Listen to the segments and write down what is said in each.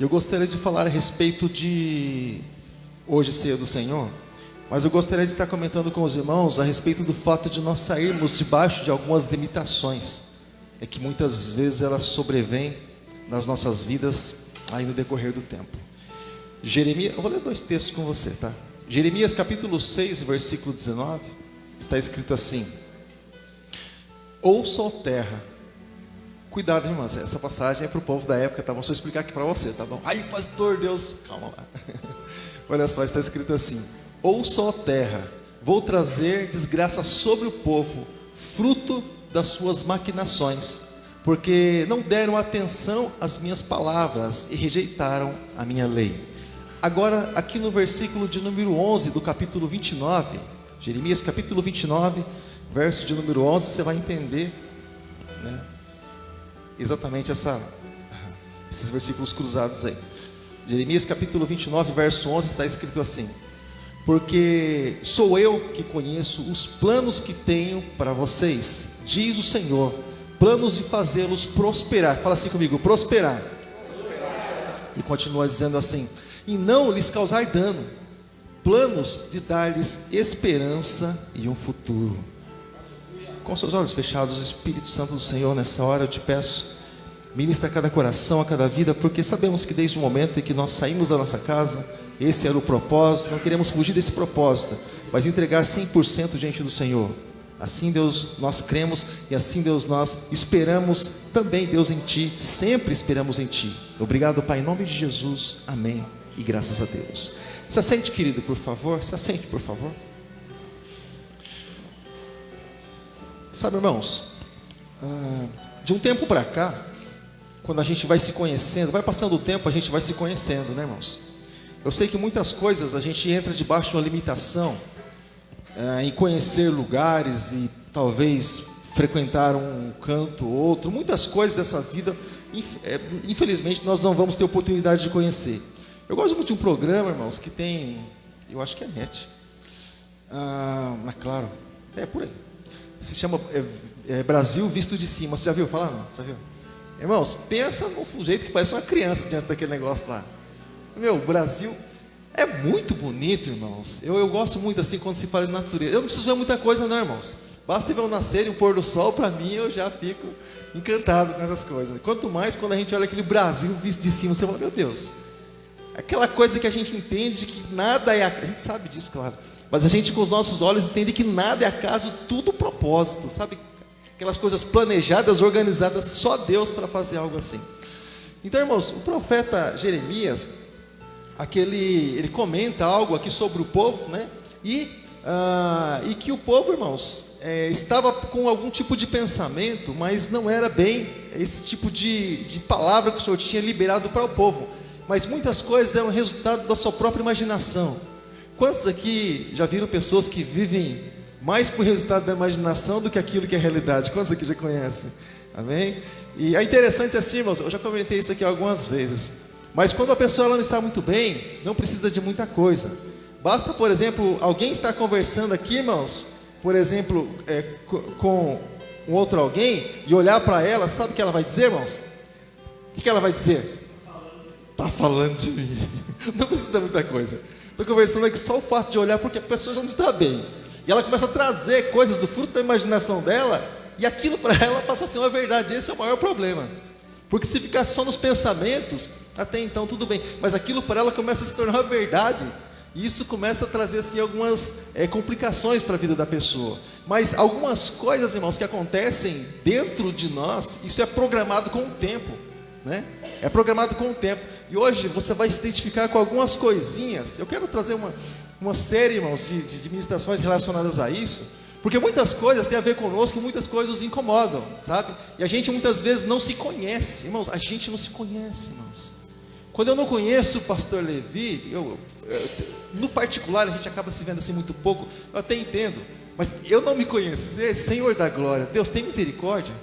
Eu gostaria de falar a respeito de hoje, ceia do Senhor, mas eu gostaria de estar comentando com os irmãos a respeito do fato de nós sairmos debaixo de algumas limitações, que muitas vezes elas sobrevêm nas nossas vidas aí no decorrer do tempo. Jeremias, eu vou ler 2 textos com você, tá? Jeremias capítulo 6, versículo 19, está escrito assim: ouça, ó terra. Cuidado, irmãs, essa passagem é para o povo da época, tá bom? Deixa eu explicar aqui para você, tá bom? Ai, pastor, Deus, calma lá. Olha só, está escrito assim: ouça, ó terra, vou trazer desgraça sobre o povo, fruto das suas maquinações, porque não deram atenção às minhas palavras e rejeitaram a minha lei. Agora, aqui no versículo de número 11 do capítulo 29, Jeremias capítulo 29, verso de número 11, você vai entender, né, exatamente esses versículos cruzados aí. Jeremias capítulo 29, verso 11, está escrito assim: porque sou eu que conheço os planos que tenho para vocês, diz o Senhor, planos de fazê-los prosperar. Fala assim comigo: prosperar. E continua dizendo assim: e não lhes causar dano, planos de dar-lhes esperança e um futuro. Com seus olhos fechados, o Espírito Santo do Senhor, nessa hora eu te peço, ministra a cada coração, a cada vida, porque sabemos que desde o momento em que nós saímos da nossa casa, esse era o propósito, não queremos fugir desse propósito, mas entregar 100% diante do Senhor. Assim, Deus, nós cremos, e assim, Deus, nós esperamos também, Deus, em Ti, sempre esperamos em Ti. Obrigado, Pai, em nome de Jesus, amém, e graças a Deus. Se assente, querido, por favor, se assente, por favor. Sabe, irmãos, de um tempo para cá, quando a gente vai se conhecendo, vai passando o tempo, a gente vai se conhecendo, né, irmãos? Eu sei que muitas coisas a gente entra debaixo de uma limitação, em conhecer lugares e talvez frequentar um canto ou outro, muitas coisas dessa vida, infelizmente nós não vamos ter oportunidade de conhecer. Eu gosto muito de um programa, irmãos, que tem, eu acho que é NET, claro, por aí, se chama Brasil Visto de Cima. Você já viu falar? Não? Já viu? Irmãos, pensa num sujeito que parece uma criança diante daquele negócio lá. Meu, o Brasil é muito bonito, irmãos. Eu gosto muito assim quando se fala de natureza. Eu não preciso ver muita coisa não, irmãos. Basta ver o nascer e o pôr do sol, para mim eu já fico encantado com essas coisas. Quanto mais quando a gente olha aquele Brasil visto de cima, você fala: meu Deus, aquela coisa que a gente entende que nada é, a gente sabe disso, claro, mas a gente com os nossos olhos entende que nada é acaso, tudo propósito, sabe? Aquelas coisas planejadas, organizadas, só Deus para fazer algo assim. Então, irmãos, o profeta Jeremias, ele comenta algo aqui sobre o povo, né? E que o povo, irmãos, estava com algum tipo de pensamento, mas não era bem esse tipo de palavra que o Senhor tinha liberado para o povo, mas muitas coisas eram resultado da sua própria imaginação. Quantos aqui já viram pessoas que vivem mais por resultado da imaginação do que aquilo que é realidade? Quantos aqui já conhecem? Amém? E é interessante assim, irmãos, eu já comentei isso aqui algumas vezes, mas quando a pessoa ela não está muito bem, não precisa de muita coisa. Basta, por exemplo, alguém estar conversando aqui, irmãos, por exemplo, com um outro alguém, e olhar para ela, sabe o que ela vai dizer, irmãos? O que ela vai dizer? Está falando de mim. Não precisa de muita coisa. Estou conversando aqui, só o fato de olhar, porque a pessoa já não está bem. E ela começa a trazer coisas do fruto da imaginação dela, e aquilo para ela passa a ser uma verdade. Esse é o maior problema. Porque se ficar só nos pensamentos, até então tudo bem, mas aquilo para ela começa a se tornar uma verdade. E isso começa a trazer assim algumas complicações para a vida da pessoa. Mas algumas coisas, irmãos, que acontecem dentro de nós, isso é programado com o tempo, né? É programado com o tempo. E hoje você vai se identificar com algumas coisinhas. Eu quero trazer uma série, irmãos, de ministrações relacionadas a isso, porque muitas coisas têm a ver conosco e muitas coisas nos incomodam, sabe? E a gente muitas vezes não se conhece, irmãos, a gente não se conhece, irmãos. Quando eu não conheço o pastor Levi, no particular, a gente acaba se vendo assim muito pouco, eu até entendo, mas eu não me conhecer, Senhor da glória, Deus tem misericórdia,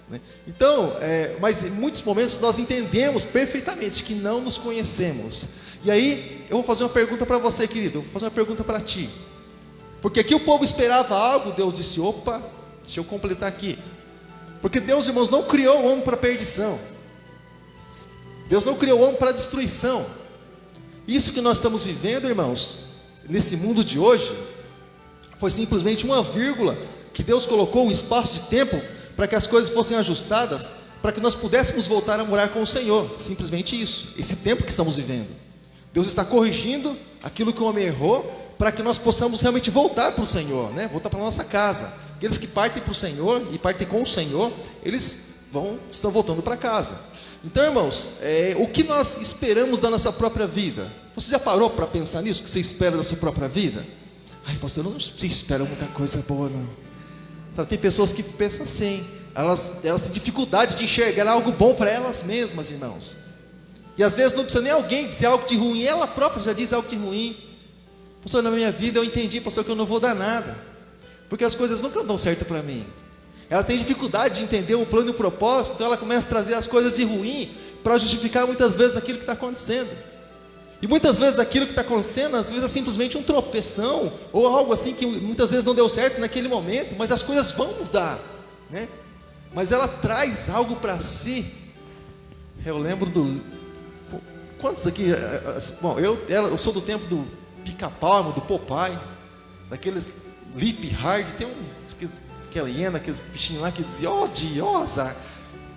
né? Então, mas em muitos momentos nós entendemos perfeitamente que não nos conhecemos. E aí, eu vou fazer uma pergunta para você, querido, eu vou fazer uma pergunta para ti. Porque aqui o povo esperava algo, Deus disse: opa, deixa eu completar aqui. Porque Deus, irmãos, não criou o homem para perdição. Deus não criou o homem para destruição. Isso que nós estamos vivendo, irmãos, nesse mundo de hoje, foi simplesmente uma vírgula que Deus colocou um espaço de tempo para que as coisas fossem ajustadas, para que nós pudéssemos voltar a morar com o Senhor. Simplesmente isso, esse tempo que estamos vivendo. Deus está corrigindo aquilo que o homem errou, para que nós possamos realmente voltar para o Senhor, né? Voltar para a nossa casa. Aqueles que partem para o Senhor e partem com o Senhor, eles estão voltando para casa. Então, irmãos, o que nós esperamos da nossa própria vida? Você já parou para pensar nisso? O que você espera da sua própria vida? Ai, pastor, eu não espero muita coisa boa, não. Sabe, tem pessoas que pensam assim, elas têm dificuldade de enxergar algo bom para elas mesmas, irmãos. E às vezes não precisa nem alguém dizer algo de ruim, ela própria já diz algo de ruim. Pastor, na minha vida eu entendi, pastor, que eu não vou dar nada, porque as coisas nunca dão certo para mim. Ela tem dificuldade de entender o plano e o propósito, então ela começa a trazer as coisas de ruim para justificar muitas vezes aquilo que está acontecendo. E muitas vezes aquilo que está acontecendo, às vezes é simplesmente um tropeção, ou algo assim que muitas vezes não deu certo naquele momento, mas as coisas vão mudar, né? Mas ela traz algo para si. Eu lembro quantos aqui? Bom, eu sou do tempo do Pica-Pau, do Popeye, daqueles Lip Hard, tem aquela hiena, aqueles bichinhos lá que dizia, ó dia, ó azar,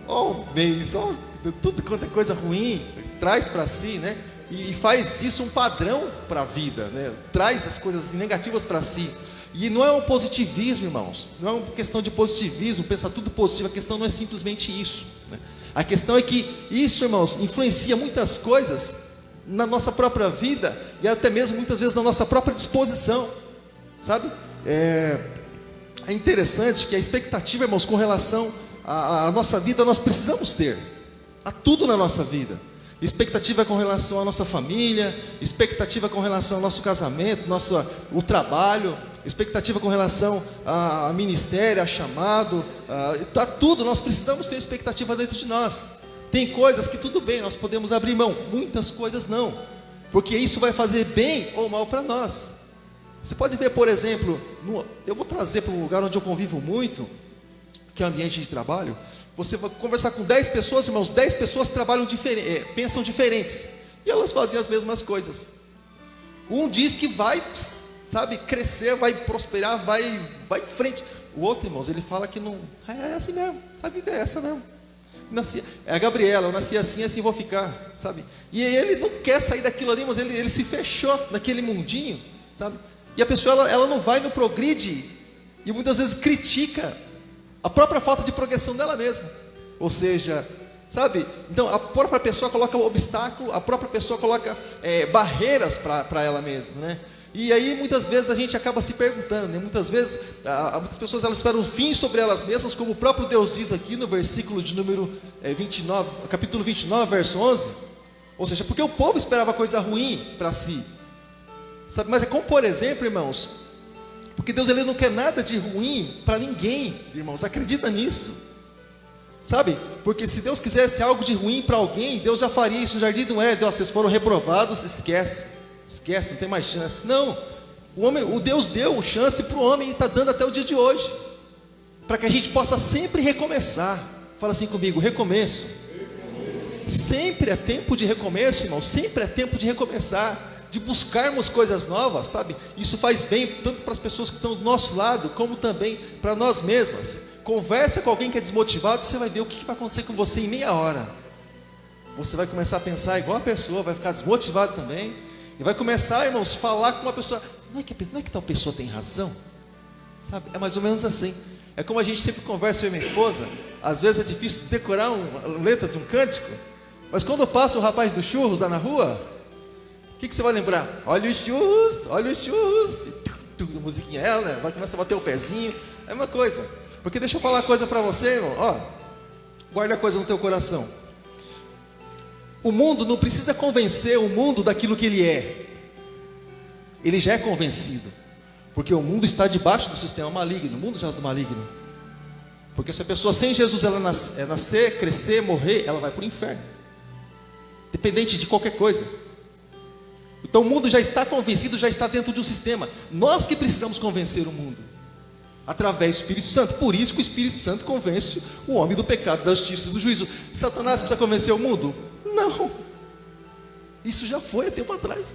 ó mês, ó tudo quanto é coisa ruim, traz para si, né? E faz isso um padrão para a vida, né? Traz as coisas negativas para si. E não é um positivismo, irmãos, não é uma questão de positivismo, pensar tudo positivo, a questão não é simplesmente isso, né? A questão é que isso, irmãos, influencia muitas coisas na nossa própria vida e até mesmo muitas vezes na nossa própria disposição, sabe? É interessante que a expectativa, irmãos, com relação à nossa vida, nós precisamos ter a tudo na nossa vida. Expectativa com relação à nossa família, expectativa com relação ao nosso casamento, o trabalho, expectativa com relação a ministério, a chamado, a tudo. Nós precisamos ter expectativa dentro de nós. Tem coisas que tudo bem, nós podemos abrir mão, muitas coisas não, porque isso vai fazer bem ou mal para nós. Você pode ver, por exemplo, eu vou trazer para um lugar onde eu convivo muito, que é o ambiente de trabalho. Você vai conversar com 10 pessoas, irmãos, 10 pessoas trabalham pensam diferentes, e elas fazem as mesmas coisas. Um diz que vai, sabe, crescer, vai prosperar, vai em frente. O outro, irmãos, ele fala que não, é assim mesmo, a vida é essa mesmo. É a Gabriela, eu nasci assim, assim vou ficar, sabe? E ele não quer sair daquilo ali, mas ele se fechou naquele mundinho, sabe? E a pessoa, ela não vai, não progride, e muitas vezes critica a própria falta de progressão dela mesma. Ou seja, sabe? Então a própria pessoa coloca obstáculo, a própria pessoa coloca barreiras para ela mesma, né? E aí muitas vezes a gente acaba se perguntando, né? Muitas vezes muitas pessoas elas esperam um fim sobre elas mesmas, como o próprio Deus diz aqui no versículo de número 29, capítulo 29, verso 11. Ou seja, porque o povo esperava coisa ruim para si, sabe? Mas é como, por exemplo, irmãos, porque Deus ele não quer nada de ruim para ninguém, irmãos, acredita nisso, sabe? Porque se Deus quisesse algo de ruim para alguém, Deus já faria isso no jardim do Éden. Vocês foram reprovados, esquece, não tem mais chance. Não, o Deus deu chance para o homem e está dando até o dia de hoje, para que a gente possa sempre recomeçar. Fala assim comigo, recomeço. Sempre é tempo de recomeço, irmão, sempre é tempo de recomeçar, de buscarmos coisas novas, sabe? Isso faz bem tanto para as pessoas que estão do nosso lado, como também para nós mesmas. Conversa com alguém que é desmotivado, você vai ver o que vai acontecer com você em meia hora. Você vai começar a pensar igual a pessoa, vai ficar desmotivado também, e vai começar, irmãos, falar com uma pessoa, não é que tal pessoa tem razão? Sabe? É mais ou menos assim. É como a gente sempre conversa, eu e minha esposa, às vezes é difícil decorar uma letra de um cântico, mas quando passa o rapaz dos churros lá na rua, o que você vai lembrar? Olha os churros, a musiquinha ela, né? Vai começar a bater o pezinho, é uma coisa. Porque deixa eu falar uma coisa para você, irmão, ó, guarda a coisa no teu coração. O mundo não precisa convencer o mundo daquilo que ele é, ele já é convencido, porque o mundo está debaixo do sistema maligno, o mundo já é do maligno. Porque se a pessoa sem Jesus ela nascer, crescer, morrer, ela vai para o inferno, dependente de qualquer coisa. Então o mundo já está convencido, já está dentro de um sistema. Nós que precisamos convencer o mundo através do Espírito Santo. Por isso que o Espírito Santo convence o homem do pecado, da justiça e do juízo. Satanás precisa convencer o mundo? Não. Isso já foi há tempo atrás.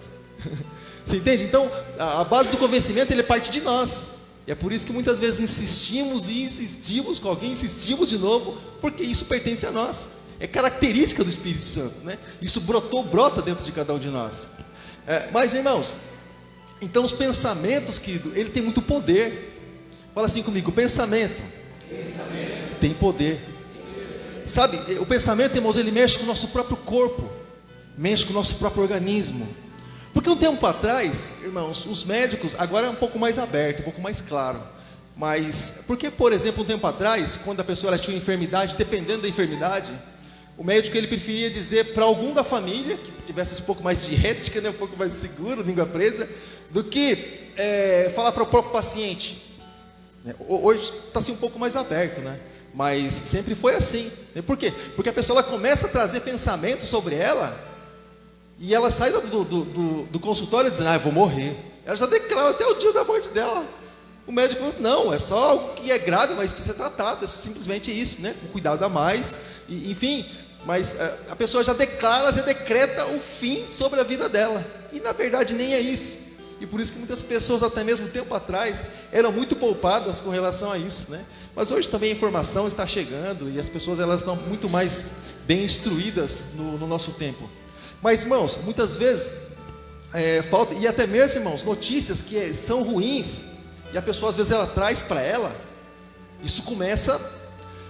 Você entende? Então, a base do convencimento, ele parte de nós. E é por isso que muitas vezes insistimos e insistimos com alguém, insistimos de novo, porque isso pertence a nós. É característica do Espírito Santo, né? Isso brota dentro de cada um de nós. Mas, irmãos, então os pensamentos, querido, ele tem muito poder. Fala assim comigo, o pensamento tem poder. Sabe, o pensamento, irmãos, ele mexe com o nosso próprio corpo, mexe com o nosso próprio organismo. Porque um tempo atrás, irmãos, os médicos, agora é um pouco mais aberto, um pouco mais claro. Mas, porque, por exemplo, um tempo atrás, quando a pessoa tinha uma enfermidade, dependendo da enfermidade, o médico ele preferia dizer para algum da família, que tivesse um pouco mais de ética, né, um pouco mais seguro, língua presa, do que falar para o próprio paciente. Hoje está assim um pouco mais aberto, né? Mas sempre foi assim. Por quê? Porque a pessoa ela começa a trazer pensamentos sobre ela, e ela sai do consultório dizendo, eu vou morrer. Ela já declara até o dia da morte dela. O médico falou, não, é só algo que é grave, mas precisa ser tratado, é simplesmente isso, né? Com cuidado a mais, enfim. Mas a pessoa já declara, já decreta o fim sobre a vida dela. E na verdade nem é isso. E por isso que muitas pessoas, até mesmo tempo atrás, eram muito poupadas com relação a isso, né? Mas hoje também a informação está chegando e as pessoas elas estão muito mais bem instruídas no nosso tempo. Mas, irmãos, muitas vezes falta, e até mesmo, irmãos, notícias que são ruins, e a pessoa às vezes ela traz para ela, isso começa,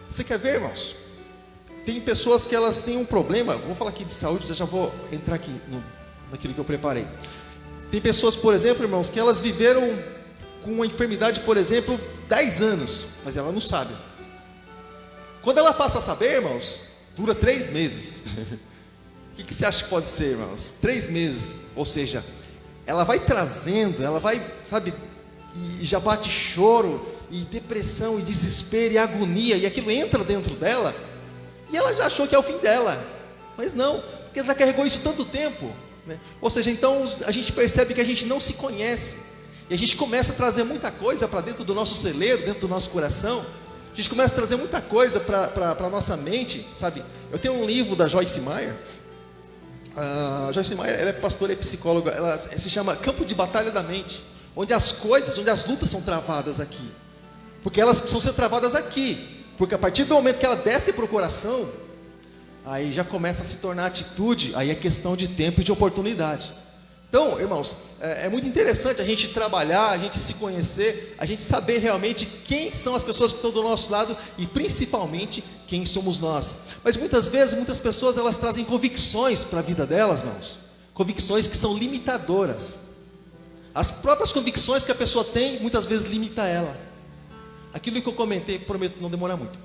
você quer ver, irmãos? Tem pessoas que elas têm um problema, vou falar aqui de saúde, já vou entrar aqui naquilo que eu preparei. Tem pessoas, por exemplo, irmãos, que elas viveram com uma enfermidade, por exemplo, 10 anos, mas ela não sabe. Quando ela passa a saber, irmãos, dura 3 meses. O que você acha que pode ser, irmãos? 3 meses, ou seja, ela vai trazendo, ela vai, sabe, e já bate choro, e depressão, e desespero, e agonia, e aquilo entra dentro dela, e ela já achou que é o fim dela, mas não, porque ela já carregou isso tanto tempo, né? Ou seja, então a gente percebe que a gente não se conhece, e a gente começa a trazer muita coisa para dentro do nosso celeiro, dentro do nosso coração, a gente começa a trazer muita coisa para a nossa mente, sabe? Eu tenho um livro da Joyce Meyer. A Joyce Meyer, ela é pastora e psicóloga, ela se chama Campo de Batalha da Mente, onde as lutas são travadas aqui, porque elas precisam ser travadas aqui, porque a partir do momento que ela desce para o coração, aí já começa a se tornar atitude, aí é questão de tempo e de oportunidade. Então, irmãos, é muito interessante a gente trabalhar, a gente se conhecer, a gente saber realmente quem são as pessoas que estão do nosso lado e principalmente quem somos nós. Mas muitas vezes, muitas pessoas elas trazem convicções para a vida delas, irmãos, convicções que são limitadoras. As próprias convicções que a pessoa tem, muitas vezes limita ela. Aquilo que eu comentei, prometo não demorar muito.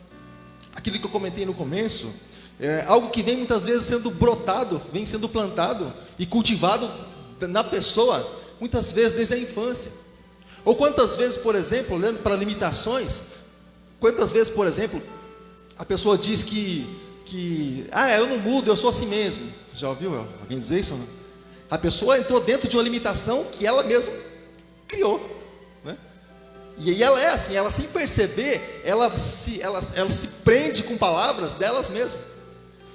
Aquilo que eu comentei no começo, é algo que vem muitas vezes sendo brotado, vem sendo plantado e cultivado na pessoa, muitas vezes desde a infância. Ou quantas vezes, por exemplo, olhando para limitações, quantas vezes, por exemplo, a pessoa diz que eu não mudo, eu sou assim mesmo. Já ouviu alguém dizer isso? Não? A pessoa entrou dentro de uma limitação que ela mesma criou, né? E aí ela é assim, ela sem perceber, ela se prende com palavras delas mesmas.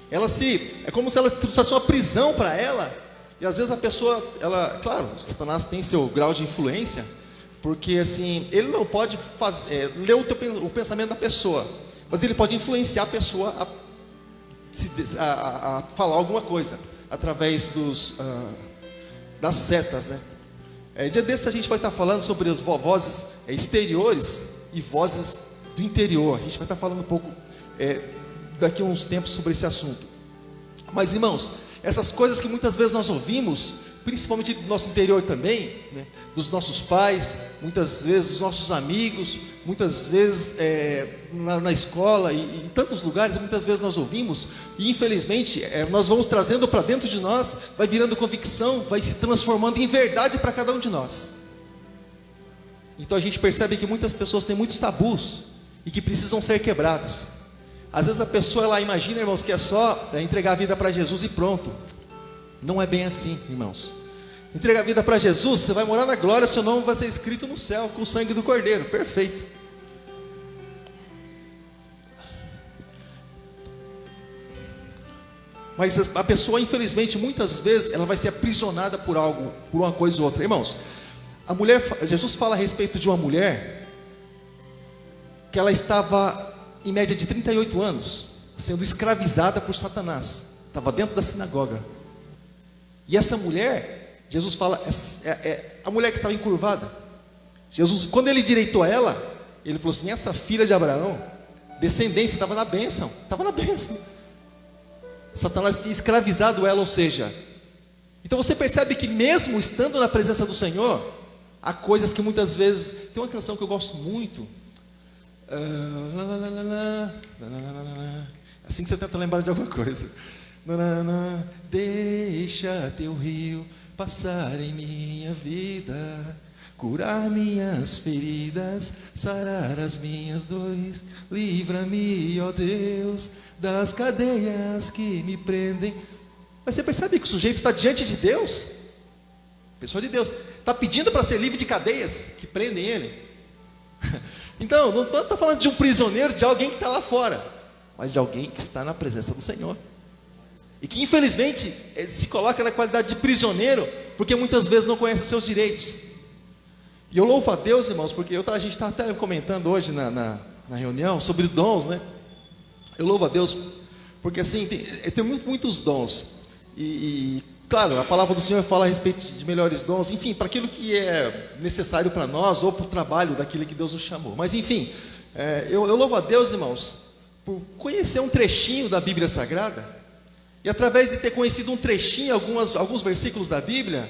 É como se ela trouxesse uma prisão para ela. E às vezes a pessoa, claro, Satanás tem seu grau de influência, porque assim, ele não pode ler o pensamento da pessoa, mas ele pode influenciar a pessoa a falar alguma coisa, através das setas, né? Dia desse a gente vai estar falando sobre as vozes exteriores e vozes do interior. A gente vai estar falando um pouco daqui a uns tempos sobre esse assunto. Mas irmãos, essas coisas que muitas vezes nós ouvimos, principalmente do nosso interior também, né, dos nossos pais, muitas vezes dos nossos amigos, muitas vezes na escola e em tantos lugares, muitas vezes nós ouvimos, e infelizmente nós vamos trazendo para dentro de nós, vai virando convicção, vai se transformando em verdade para cada um de nós. Então a gente percebe que muitas pessoas têm muitos tabus e que precisam ser quebrados. Às vezes a pessoa ela imagina, irmãos, que é só entregar a vida para Jesus e pronto. Não é bem assim, irmãos. Entregar a vida para Jesus, você vai morar na glória, seu nome vai ser escrito no céu com o sangue do Cordeiro, perfeito. Mas a pessoa, infelizmente, muitas vezes, ela vai ser aprisionada por algo, por uma coisa ou outra. Irmãos, a mulher, Jesus fala a respeito de uma mulher que ela estava em média de 38 anos, sendo escravizada por Satanás. Estava dentro da sinagoga. E essa mulher, Jesus fala, a mulher que estava encurvada. Jesus, quando ele endireitou ela, ele falou assim: essa filha de Abraão, descendência, estava na bênção. Estava na bênção. Satanás tinha escravizado ela, ou seja, então você percebe que mesmo estando na presença do Senhor, há coisas que muitas vezes, tem uma canção que eu gosto muito, assim que você tenta lembrar de alguma coisa, deixa teu rio passar em minha vida, curar minhas feridas, sarar as minhas dores, livra-me, ó Deus, das cadeias que me prendem. Mas você percebe que o sujeito está diante de Deus, pessoa de Deus, está pedindo para ser livre de cadeias que prendem ele. Então, não está falando de um prisioneiro, de alguém que está lá fora, mas de alguém que está na presença do Senhor, e que infelizmente se coloca na qualidade de prisioneiro, porque muitas vezes não conhece os seus direitos. E eu louvo a Deus, irmãos, porque a gente está até comentando hoje na reunião sobre dons, né? Eu louvo a Deus, porque assim, tem muitos dons, e claro, a palavra do Senhor fala a respeito de melhores dons, enfim, para aquilo que é necessário para nós, ou para o trabalho daquilo que Deus nos chamou. Mas enfim, eu louvo a Deus, irmãos, por conhecer um trechinho da Bíblia Sagrada, e através de ter conhecido um trechinho, alguns versículos da Bíblia,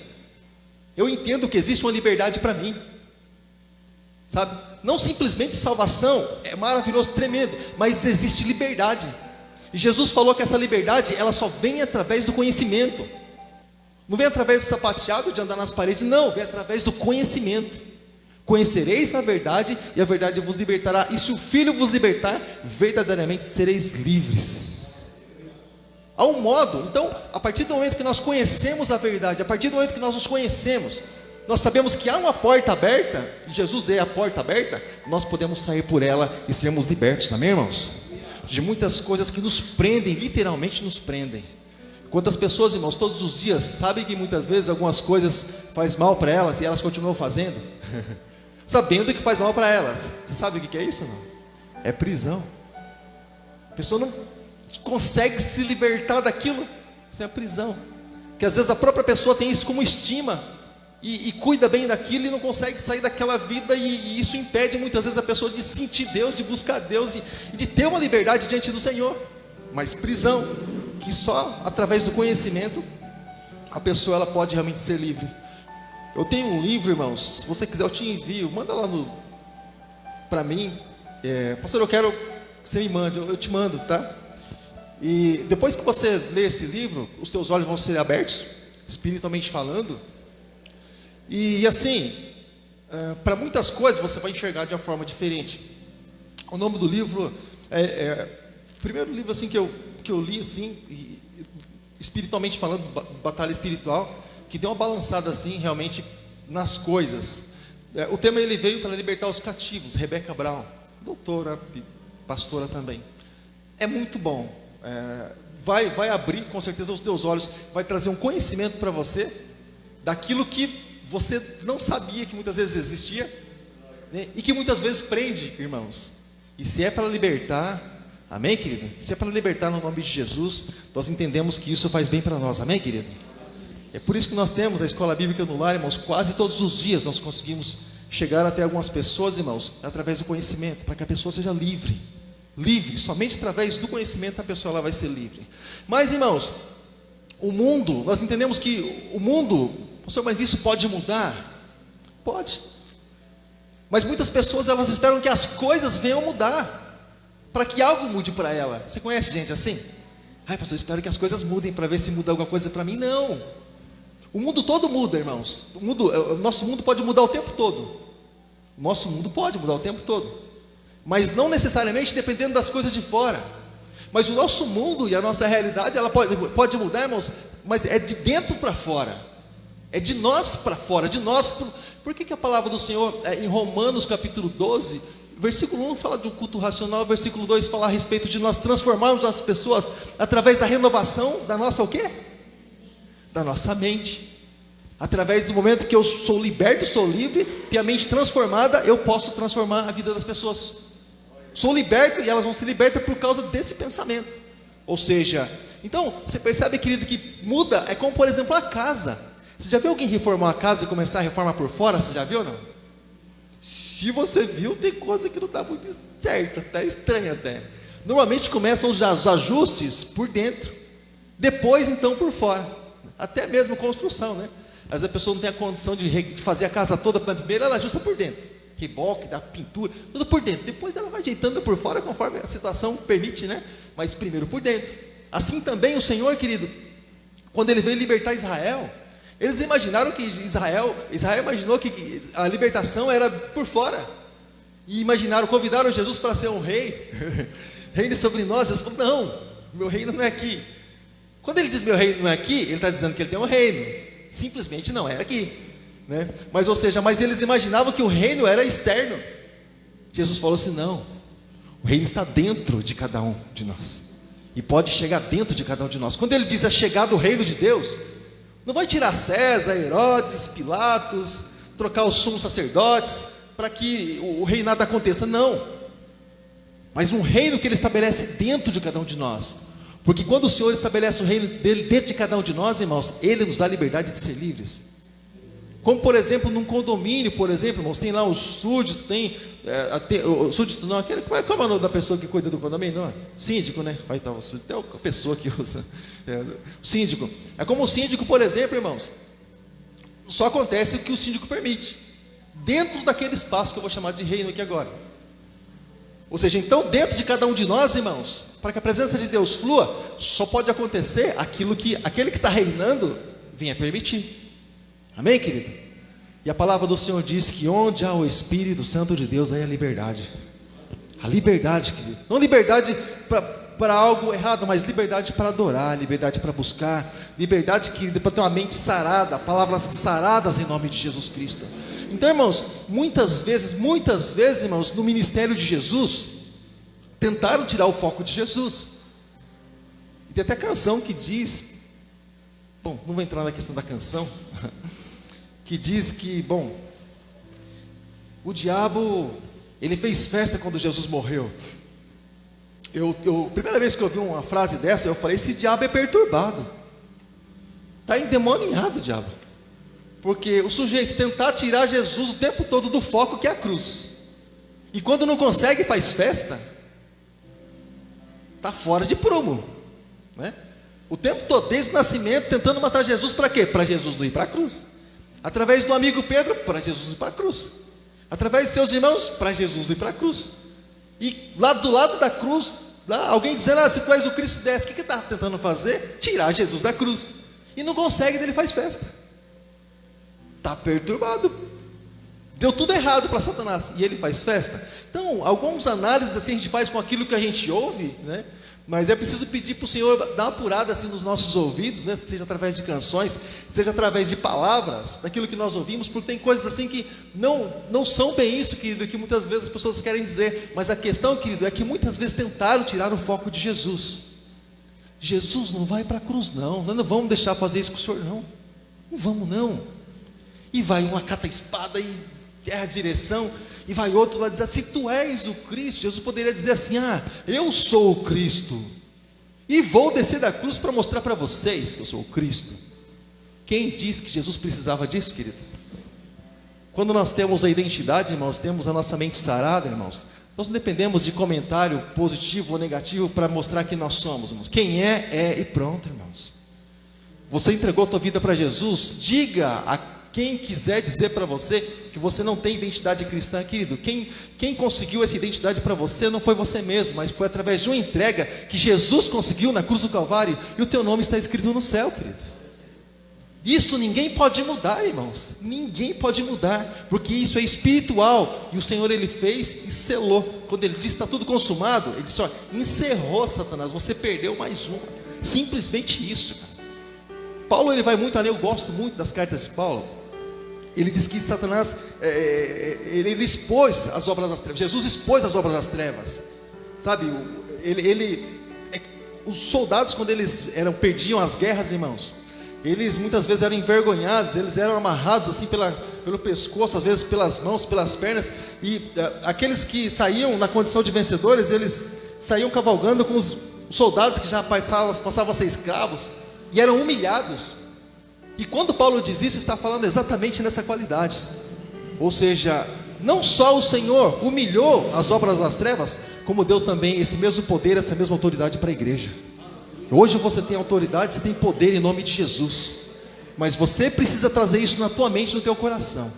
eu entendo que existe uma liberdade para mim, sabe? Não simplesmente salvação, é maravilhoso, tremendo, mas existe liberdade. E Jesus falou que essa liberdade, ela só vem através do conhecimento. Não vem através do sapateado, de andar nas paredes, não, vem através do conhecimento. Conhecereis a verdade, e a verdade vos libertará, e se o Filho vos libertar, verdadeiramente sereis livres. Há um modo, então, a partir do momento que nós conhecemos a verdade, a partir do momento que nós nos conhecemos, nós sabemos que há uma porta aberta, e Jesus é a porta aberta, nós podemos sair por ela e sermos libertos, amém, irmãos? De muitas coisas que nos prendem, literalmente nos prendem. Quantas pessoas, irmãos, todos os dias, sabem que muitas vezes algumas coisas faz mal para elas, e elas continuam fazendo, sabendo que faz mal para elas. Você sabe o que é isso, não? É prisão. A pessoa não consegue se libertar daquilo, isso é a prisão. Que às vezes a própria pessoa tem isso como estima, e cuida bem daquilo, e não consegue sair daquela vida, e isso impede muitas vezes a pessoa de sentir Deus, de buscar Deus, e de ter uma liberdade diante do Senhor. Mas prisão, que só através do conhecimento a pessoa ela pode realmente ser livre. Eu tenho um livro, irmãos, se você quiser eu te envio, manda lá para mim, pastor, eu quero que você me mande, eu te mando, tá? E depois que você ler esse livro, os teus olhos vão ser abertos, espiritualmente falando, e assim, para muitas coisas você vai enxergar de uma forma diferente. O nome do livro o primeiro livro assim que eu li assim, espiritualmente falando, batalha espiritual, que deu uma balançada assim realmente nas coisas. O tema ele veio para libertar os cativos. Rebecca Brown, doutora, pastora também. É muito bom. Vai abrir com certeza os teus olhos, vai trazer um conhecimento para você daquilo que você não sabia que muitas vezes existia, né? E que muitas vezes prende, irmãos. E se é para libertar, amém, querido? Se é para libertar no nome de Jesus, nós entendemos que isso faz bem para nós, amém, querido? É por isso que nós temos a Escola Bíblica no Lar, irmãos. Quase todos os dias nós conseguimos chegar até algumas pessoas, irmãos, através do conhecimento, para que a pessoa seja livre. Livre, somente através do conhecimento a pessoa ela vai ser livre. Mas, irmãos, o mundo, nós entendemos que o mundo, pastor, mas isso pode mudar? Pode. Mas muitas pessoas elas esperam que as coisas venham mudar, para que algo mude para ela. Você conhece gente assim? Ai, pastor, eu espero que as coisas mudem para ver se muda alguma coisa para mim. Não. O mundo todo muda, irmãos. O nosso mundo pode mudar o tempo todo. O nosso mundo pode mudar o tempo todo, mas não necessariamente dependendo das coisas de fora. Mas o nosso mundo e a nossa realidade, ela pode mudar, irmãos, mas é de dentro para fora. É de nós para fora, de nós. Por que a palavra do Senhor, em Romanos capítulo 12, O versículo 1 fala do culto racional, o versículo 2 fala a respeito de nós transformarmos as pessoas através da renovação da nossa o quê? Da nossa mente. Através do momento que eu sou liberto, sou livre, tenho a mente transformada, eu posso transformar a vida das pessoas. Sou liberto e elas vão ser libertas por causa desse pensamento. Ou seja, então, você percebe, querido, que muda, é como por exemplo a casa. Você já viu alguém reformar uma casa e começar a reformar por fora? Você já viu ou não? Se você viu, tem coisa que não está muito certa, até estranha até. Normalmente começam os ajustes por dentro, depois então por fora. Até mesmo construção, né? Às vezes a pessoa não tem a condição de fazer a casa toda, primeiro ela ajusta por dentro. Reboque, da pintura, tudo por dentro. Depois ela vai ajeitando por fora conforme a situação permite, né? Mas primeiro por dentro. Assim também o Senhor, querido, quando Ele veio libertar Israel, eles imaginaram que Israel imaginou que a libertação era por fora. E convidaram Jesus para ser um rei. Reine sobre nós. Jesus falou, não, meu reino não é aqui. Quando Ele diz meu reino não é aqui, Ele está dizendo que Ele tem um reino. Simplesmente não é aqui, né? Mas eles imaginavam que o reino era externo. Jesus falou assim, não, o reino está dentro de cada um de nós, e pode chegar dentro de cada um de nós. Quando Ele diz a chegada do reino de Deus, não vai tirar César, Herodes, Pilatos, trocar os sumos sacerdotes, para que o reinado aconteça, não. Mas um reino que Ele estabelece dentro de cada um de nós. Porque quando o Senhor estabelece o reino dele dentro de cada um de nós, irmãos, Ele nos dá a liberdade de ser livres. Como por exemplo, num condomínio, por exemplo, irmãos, tem lá o súdito, o súdito não, como é o nome da pessoa que cuida do condomínio? Não, síndico, né? Vai estar o súdito, é a pessoa que usa. O síndico. É como o síndico, por exemplo, irmãos, só acontece o que o síndico permite, dentro daquele espaço que eu vou chamar de reino aqui agora. Ou seja, então dentro de cada um de nós, irmãos, para que a presença de Deus flua, só pode acontecer aquilo que aquele que está reinando venha permitir. Amém, querido? E a palavra do Senhor diz que onde há o Espírito Santo de Deus, aí há liberdade. A liberdade, querido. Não liberdade para algo errado, mas liberdade para adorar, liberdade para buscar, liberdade para ter uma mente sarada, palavras saradas em nome de Jesus Cristo. Então, irmãos, muitas vezes, irmãos, no ministério de Jesus, tentaram tirar o foco de Jesus. E tem até canção que diz, bom, não vou entrar na questão da canção, que diz que, bom, o diabo, ele fez festa quando Jesus morreu. Primeira vez que eu ouvi uma frase dessa, eu falei, esse diabo é perturbado, está endemoniado o diabo. Porque o sujeito tentar tirar Jesus o tempo todo do foco que é a cruz, e quando não consegue faz festa, está fora de prumo, né? O tempo todo, desde o nascimento, tentando matar Jesus para quê? Para Jesus não ir para a cruz. Através do amigo Pedro, para Jesus ir para a cruz. Através de seus irmãos, para Jesus ir para a cruz. E lá do lado da cruz, lá, alguém dizendo, se tu és o Cristo, desce. O que estava tentando fazer? Tirar Jesus da cruz. E não consegue, ele faz festa. Está perturbado. Deu tudo errado para Satanás. E ele faz festa. Então, algumas análises assim a gente faz com aquilo que a gente ouve, né? Mas é preciso pedir para o Senhor dar uma apurada assim nos nossos ouvidos, né? Seja através de canções, seja através de palavras, daquilo que nós ouvimos, porque tem coisas assim que não são bem isso, querido, que muitas vezes as pessoas querem dizer. Mas a questão, querido, é que muitas vezes tentaram tirar o foco de Jesus. Jesus não vai para a cruz, não. Nós não vamos deixar fazer isso com o Senhor, não. Não vamos, não. E vai um cata a espada e erra a direção, e vai outro lá dizer, se tu és o Cristo, Jesus poderia dizer assim, eu sou o Cristo, e vou descer da cruz para mostrar para vocês que eu sou o Cristo. Quem disse que Jesus precisava disso, querido? Quando nós temos a identidade, irmãos, temos a nossa mente sarada, irmãos, nós não dependemos de comentário positivo ou negativo para mostrar quem nós somos, irmãos. Quem é e pronto, irmãos. Você entregou a tua vida para Jesus, diga a quem quiser dizer para você que você não tem identidade cristã, querido, quem conseguiu essa identidade para você não foi você mesmo, mas foi através de uma entrega que Jesus conseguiu na cruz do Calvário, e o teu nome está escrito no céu, querido. Isso ninguém pode mudar, irmãos, ninguém pode mudar, porque isso é espiritual, e o Senhor ele fez e selou. Quando ele disse está tudo consumado, ele disse, encerrou, Satanás, você perdeu mais uma, simplesmente isso. Paulo ele vai muito além, eu gosto muito das cartas de Paulo. ele diz que Satanás, ele expôs as obras das trevas. Jesus expôs as obras das trevas, sabe? Os soldados, quando eles perdiam as guerras, irmãos, eles muitas vezes eram envergonhados, eles eram amarrados assim pelo pescoço, às vezes pelas mãos, pelas pernas, e aqueles que saíam na condição de vencedores, eles saíam cavalgando com os soldados que já passavam a ser escravos, e eram humilhados. E quando Paulo diz isso, está falando exatamente nessa qualidade. Ou seja, não só o Senhor humilhou as obras das trevas, como deu também esse mesmo poder, essa mesma autoridade para a igreja. Hoje você tem autoridade, você tem poder em nome de Jesus, mas você precisa trazer isso na tua mente, no teu coração.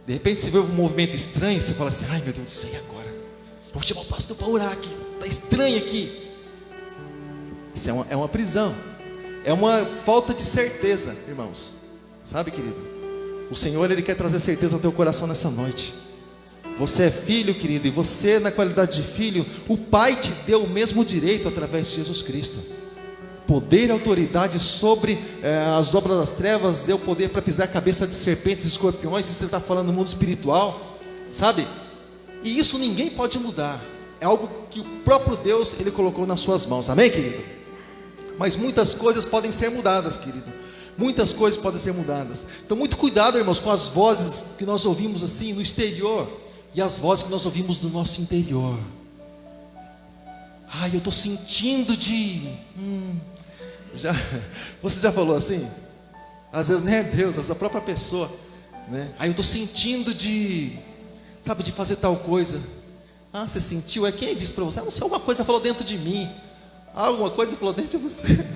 De repente você vê um movimento estranho, você fala assim: ai meu Deus do céu, e agora? Eu vou chamar o pastor para orar aqui, está estranho aqui. Isso é uma prisão, é uma falta de certeza, irmãos. Sabe, querido, o Senhor, Ele quer trazer certeza ao teu coração nessa noite. Você é filho, querido, e você, na qualidade de filho, o Pai te deu o mesmo direito através de Jesus Cristo. Poder e autoridade sobre as obras das trevas, deu poder para pisar a cabeça de serpentes e escorpiões. Isso Ele está falando no mundo espiritual, sabe? E isso ninguém pode mudar, é algo que o próprio Deus, Ele colocou nas suas mãos, amém, querido? Mas muitas coisas podem ser mudadas, querido. Muitas coisas podem ser mudadas. Então muito cuidado, irmãos, com as vozes que nós ouvimos assim no exterior e as vozes que nós ouvimos do nosso interior. Ai, eu estou sentindo de... Você já falou assim? Às vezes nem é Deus, é a sua própria pessoa, né? Ai, eu estou sentindo de... Sabe, de fazer tal coisa. Ah, você sentiu? Quem disse para você? Não sei, alguma coisa falou dentro de mim. Alguma coisa falou dentro de você.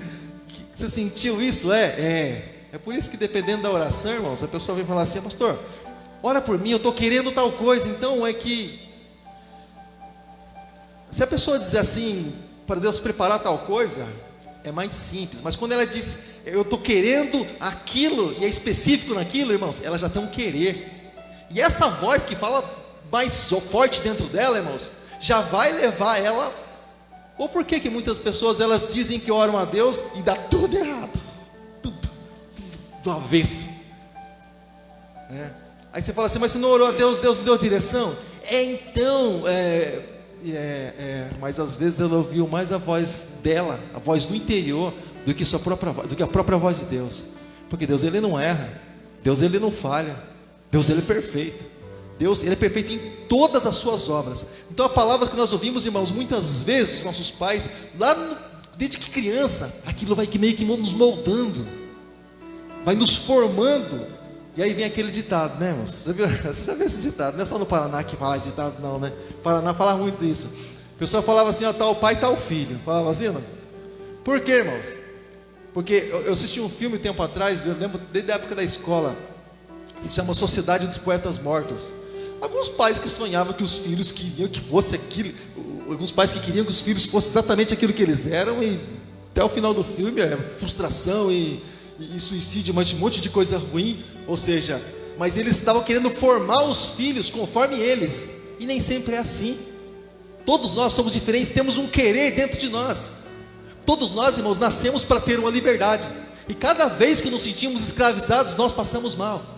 Você sentiu isso? É por isso que, dependendo da oração, irmãos, a pessoa vem falar assim: pastor, ora por mim, eu estou querendo tal coisa. Então é que, se a pessoa dizer assim, para Deus preparar tal coisa, é mais simples. Mas quando ela diz, eu estou querendo aquilo, e é específico naquilo, irmãos, ela já tem um querer. E essa voz que fala mais forte dentro dela, irmãos, já vai levar ela. Ou por que muitas pessoas, elas dizem que oram a Deus e dá tudo errado, tudo do avesso, né? Aí você fala assim: mas você não orou a Deus, Deus não deu direção? Mas às vezes ela ouviu mais a voz dela, a voz do interior, do que a própria voz de Deus. Porque Deus, Ele não erra, Deus, Ele não falha, Deus, Ele é perfeito. Deus, Ele é perfeito em todas as suas obras. Então a palavra que nós ouvimos, irmãos, muitas vezes os nossos pais, desde que criança, aquilo vai meio que nos moldando, vai nos formando. E aí vem aquele ditado, né, irmãos? Você já viu esse ditado? Não é só no Paraná que fala esse ditado, não, né? Paraná fala muito isso. O pessoal falava assim: ó, tal pai, tal filho. Falava assim, não? Por quê, irmãos? Porque eu assisti um filme tempo atrás, eu lembro desde a época da escola, se chama Sociedade dos Poetas Mortos. Alguns pais que sonhavam que os filhos queriam que fosse aquilo, alguns pais que queriam que os filhos fossem exatamente aquilo que eles eram, e até o final do filme é frustração e suicídio, mas um monte de coisa ruim. Ou seja, mas eles estavam querendo formar os filhos conforme eles, e nem sempre é assim. Todos nós somos diferentes, temos um querer dentro de nós. Todos nós, irmãos, nascemos para ter uma liberdade, e cada vez que nos sentimos escravizados, nós passamos mal.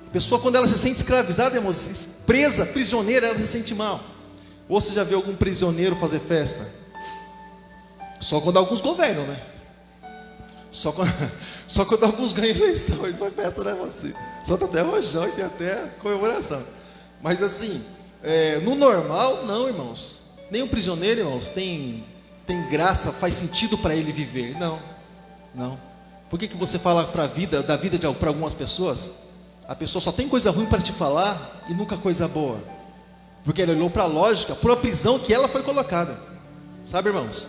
A pessoa, quando ela se sente escravizada, irmãos, presa, prisioneira, ela se sente mal. Ou você já viu algum prisioneiro fazer festa? Só quando alguns governam, né? Só quando alguns ganham eleições, faz festa, né, você? Só tem até rojão e tem até comemoração. Mas assim, no normal, não, irmãos. Nenhum prisioneiro, irmãos, tem graça, faz sentido para ele viver. Não. Por que você fala para algumas pessoas? A pessoa só tem coisa ruim para te falar e nunca coisa boa, porque ela olhou para a lógica, para a prisão que ela foi colocada. Sabe, irmãos,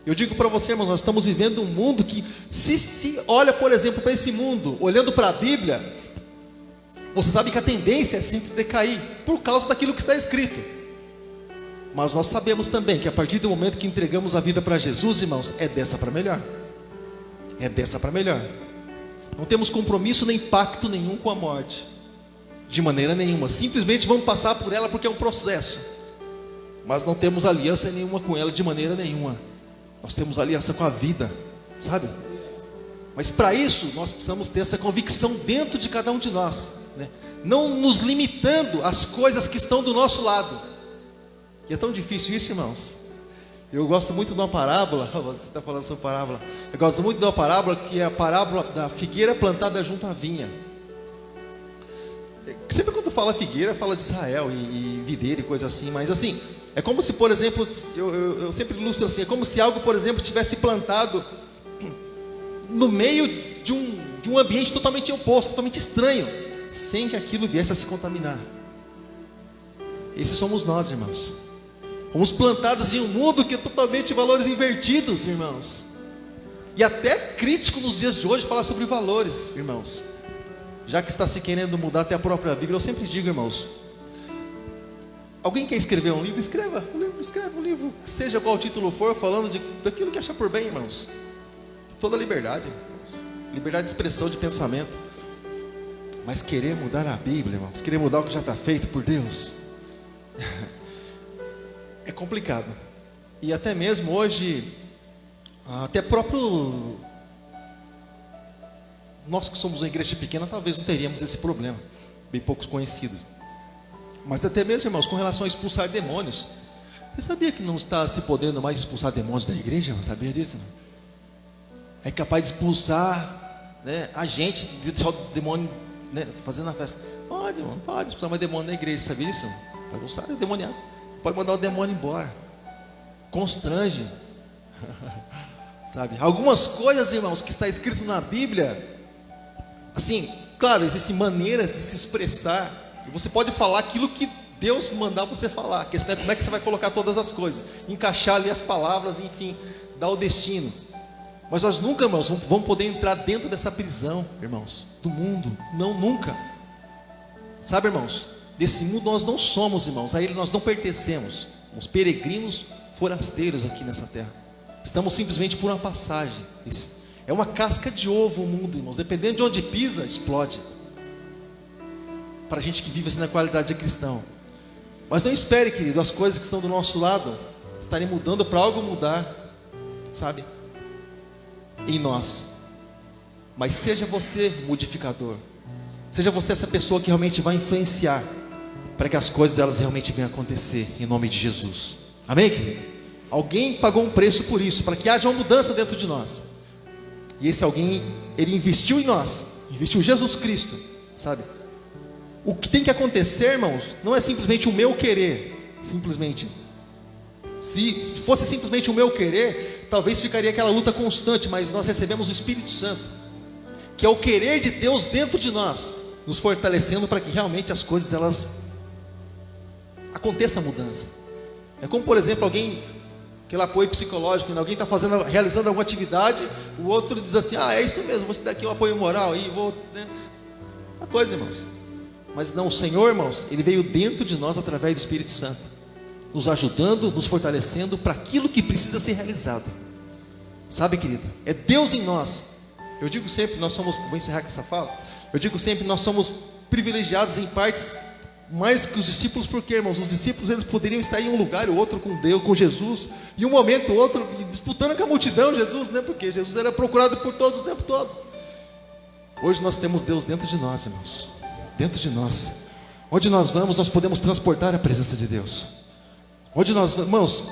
eu digo para você, irmãos, nós estamos vivendo um mundo que, se olha, por exemplo, para esse mundo, olhando para a Bíblia, você sabe que a tendência é sempre decair, por causa daquilo que está escrito. Mas nós sabemos também que a partir do momento que entregamos a vida para Jesus, irmãos, é dessa para melhor. É dessa para melhor. Não temos compromisso nem pacto nenhum com a morte, de maneira nenhuma. Simplesmente vamos passar por ela porque é um processo, mas não temos aliança nenhuma com ela de maneira nenhuma. Nós temos aliança com a vida, sabe? Mas para isso, nós precisamos ter essa convicção dentro de cada um de nós, né? Não nos limitando às coisas que estão do nosso lado. E é tão difícil isso, irmãos. Eu gosto muito de uma parábola, você está falando sobre parábola. Eu gosto muito de uma parábola que é a parábola da figueira plantada junto à vinha. Sempre quando fala figueira, fala de Israel e videira e coisa assim. Mas assim, é como se, por exemplo, eu sempre ilustro assim, é como se algo, por exemplo, tivesse plantado no meio de um ambiente totalmente oposto, totalmente estranho, sem que aquilo viesse a se contaminar. Esses somos nós, irmãos. Fomos plantados em um mundo que é totalmente valores invertidos, irmãos. E até crítico nos dias de hoje falar sobre valores, irmãos. Já que está se querendo mudar até a própria Bíblia, eu sempre digo, irmãos, alguém quer escrever um livro? Escreva um livro, seja qual título for, falando daquilo que achar por bem, irmãos. Toda liberdade, irmãos. Liberdade de expressão, de pensamento. Mas querer mudar a Bíblia, irmãos, querer mudar o que já está feito por Deus, é complicado. E até mesmo hoje, até próprio nós que somos uma igreja pequena, talvez não teríamos esse problema, bem poucos conhecidos. Mas até mesmo, irmãos, com relação a expulsar demônios, você sabia que não está se podendo mais expulsar demônios da igreja? Você sabia disso? Não? É capaz de expulsar, né, a gente, de deixar o demônio, né, fazendo a festa. Pode, irmão, pode expulsar mais demônio na igreja, sabia disso? Pode usar o demoniado. Pode mandar o demônio embora. Constrange. Sabe? Algumas coisas, irmãos, que está escrito na Bíblia, assim, claro, existem maneiras de se expressar. E você pode falar aquilo que Deus mandar você falar. A questão é como é que você vai colocar todas as coisas, encaixar ali as palavras, enfim, dar o destino. Mas nós nunca, irmãos, vamos poder entrar dentro dessa prisão, irmãos, do mundo. Não, nunca. Sabe, irmãos, desse mundo nós não somos, irmãos, a ele nós não pertencemos. Somos peregrinos, forasteiros aqui nessa terra. Estamos simplesmente por uma passagem. É uma casca de ovo o mundo, irmãos. Dependendo de onde pisa, explode. Para a gente que vive assim na qualidade de cristão. Mas não espere, querido, as coisas que estão do nosso lado estarem mudando para algo mudar, sabe, em nós. Mas seja você modificador. Seja você essa pessoa que realmente vai influenciar para que as coisas elas realmente venham a acontecer em nome de Jesus. Amém, querido? Alguém pagou um preço por isso, para que haja uma mudança dentro de nós. E esse alguém, ele investiu em nós, investiu em Jesus Cristo, sabe? O que tem que acontecer, irmãos, não é simplesmente o meu querer, simplesmente. Se fosse simplesmente o meu querer, talvez ficaria aquela luta constante, mas nós recebemos o Espírito Santo, que é o querer de Deus dentro de nós, nos fortalecendo para que realmente as coisas, elas aconteça a mudança. É como, por exemplo, alguém, aquele apoio psicológico, alguém está realizando alguma atividade, o outro diz assim, é isso mesmo, vou te dar aqui um apoio moral, e vou, né? Uma coisa, irmãos. Mas não, o Senhor, irmãos, Ele veio dentro de nós através do Espírito Santo, nos ajudando, nos fortalecendo para aquilo que precisa ser realizado. Sabe, querido? É Deus em nós. Eu digo sempre, nós somos, vou encerrar com essa fala, eu digo sempre, nós somos privilegiados em partes mais que os discípulos, porque, irmãos, os discípulos eles poderiam estar em um lugar ou outro com Deus, com Jesus, e um momento ou outro disputando com a multidão, Jesus, né? Porque Jesus era procurado por todos o tempo todo. Hoje nós temos Deus dentro de nós, irmãos, dentro de nós. Onde nós vamos, nós podemos transportar a presença de Deus. Onde nós vamos, irmãos,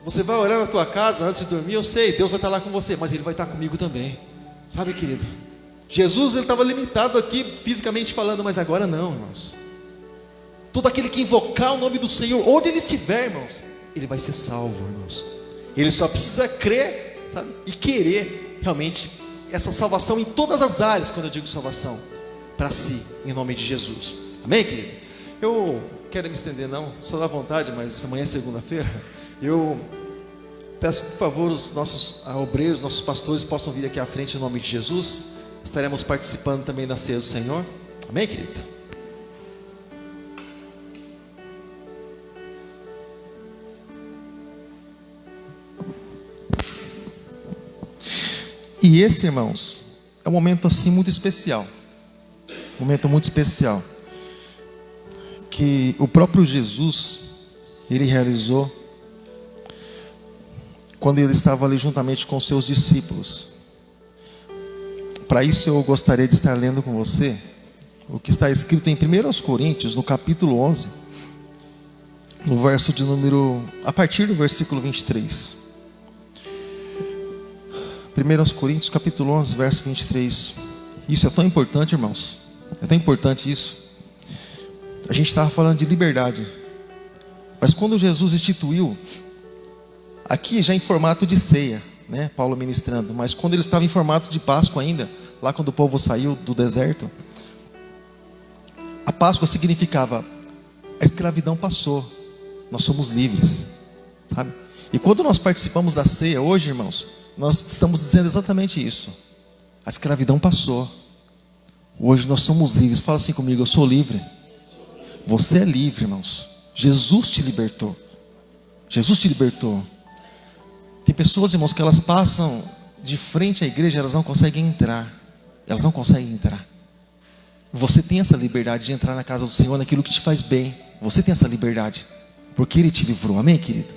você vai orar na tua casa antes de dormir, eu sei, Deus vai estar lá com você, mas Ele vai estar comigo também. Sabe, querido? Jesus, Ele estava limitado aqui, fisicamente falando, mas agora não, irmãos. Todo aquele que invocar o nome do Senhor, onde ele estiver, irmãos, ele vai ser salvo, irmãos. Ele só precisa crer, sabe? E querer realmente essa salvação em todas as áreas, quando eu digo salvação, para si, em nome de Jesus. Amém, querido? Eu quero me estender, não, só dá vontade, mas amanhã é segunda-feira. Eu peço que, por favor, os nossos obreiros, nossos pastores possam vir aqui à frente em nome de Jesus. Estaremos participando também da ceia do Senhor. Amém, querido? E esse, irmãos, é um momento assim muito especial. Um momento muito especial. Que o próprio Jesus, Ele realizou quando Ele estava ali juntamente com seus discípulos. para isso eu gostaria de estar lendo com você o que está escrito em 1 Coríntios, no capítulo 11, no verso de número, a partir do versículo 23. 1 Coríntios, capítulo 11, verso 23. Isso é tão importante, irmãos. É tão importante isso. A gente estava falando de liberdade. Mas quando Jesus instituiu, aqui já em formato de ceia, né, Paulo ministrando, mas quando ele estava em formato de Páscoa ainda, lá quando o povo saiu do deserto, a Páscoa significava: a escravidão passou, nós somos livres, sabe? E quando nós participamos da ceia hoje, irmãos, nós estamos dizendo exatamente isso: a escravidão passou, hoje nós somos livres. Fala assim comigo: eu sou livre. Você é livre, irmãos. Jesus te libertou. Jesus te libertou. Tem pessoas, irmãos, que elas passam de frente à igreja, elas não conseguem entrar. Elas não conseguem entrar. Você tem essa liberdade de entrar na casa do Senhor naquilo que te faz bem. Você tem essa liberdade, porque Ele te livrou. Amém, querido?